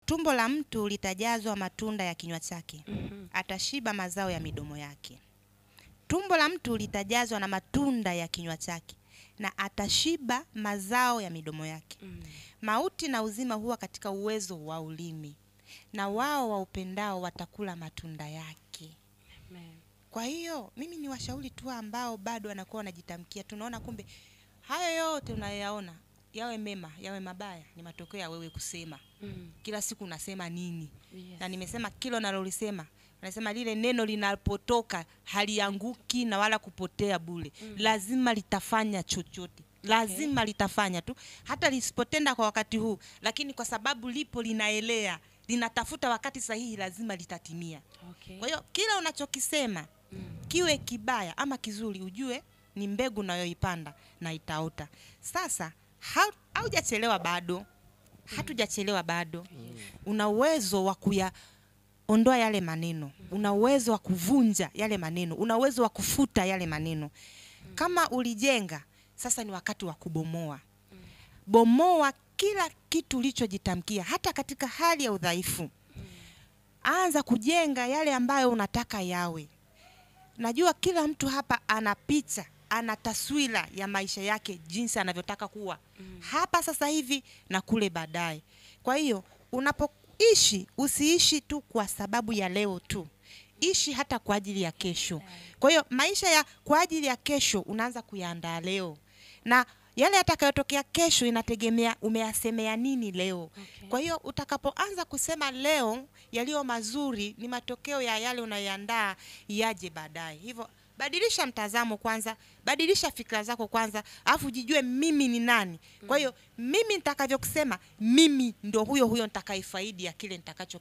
Tumbo la mtu litajazwa matunda ya kinywa chake. Atashiba mazao ya midomo yake. Tumbo la mtu litajazwa na matunda ya kinywa chake na atashiba mazao ya midomo yake. Mauti na uzima huwa katika uwezo wa ulimi, na wao waupendao watakula matunda yake. Amen. Kwa hiyo mimi ni washauri tu ambao bado wanakuwa wanajitamkia. Tunaona kumbe hayo yote unayaona, yawe mema, yawe mabaya, ni matokeo ya wewe kusema. Kila siku unasema nini? Yes. Na nimesema kila unalolisema, unasema lile neno linapotoka halianguki na wala kupotea bure. Lazima litafanya chochote. Lazima litafanya tu. Hata lisipotenda kwa wakati huu, lakini kwa sababu lipo linaelea, linatafuta wakati sahihi, lazima litatimia. Okay. Kwa hiyo kila unachokisema, kiwe kibaya ama kizuri, ujue ni mbegu unayoipanda na itaota. Sasa haujachelewa bado. Hatujachelewa bado. Una uwezo wa kuyaondoa yale maneno. Una uwezo wa kuvunja yale maneno. Una uwezo wa kufuta yale maneno. Kama ulijenga, sasa ni wakati wa kubomoa. Bomoa kila kitu ulichojitamkia, hata katika hali ya udhaifu. Anza kujenga yale ambayo unataka yawe. Najua kila mtu hapa ana picha, ana taswira ya maisha yake jinsi anavyotaka kuwa. Hapa sasa hivi na kule baadaye. Kwa hiyo unapoishi, usiishi tu kwa sababu ya leo tu. Ishi hata kwa ajili ya kesho. Kwa hiyo maisha ya kwa ajili ya kesho unaanza kuyaandaa leo. Na yale yatakayotokea kesho inategemea umeyasemea nini leo. Okay. Kwa hiyo utakapoanza kusema leo yaliyo mazuri, ni matokeo ya yale unayoandaa yaje baadaye. Hivyo badilisha mtazamo kwanza, badilisha fikra zako kwanza, alafu jijue mimi ni nani. Kwa hiyo mimi nitakavyokusema, mimi ndo huyo nitakayefaidi ya kile nitakacho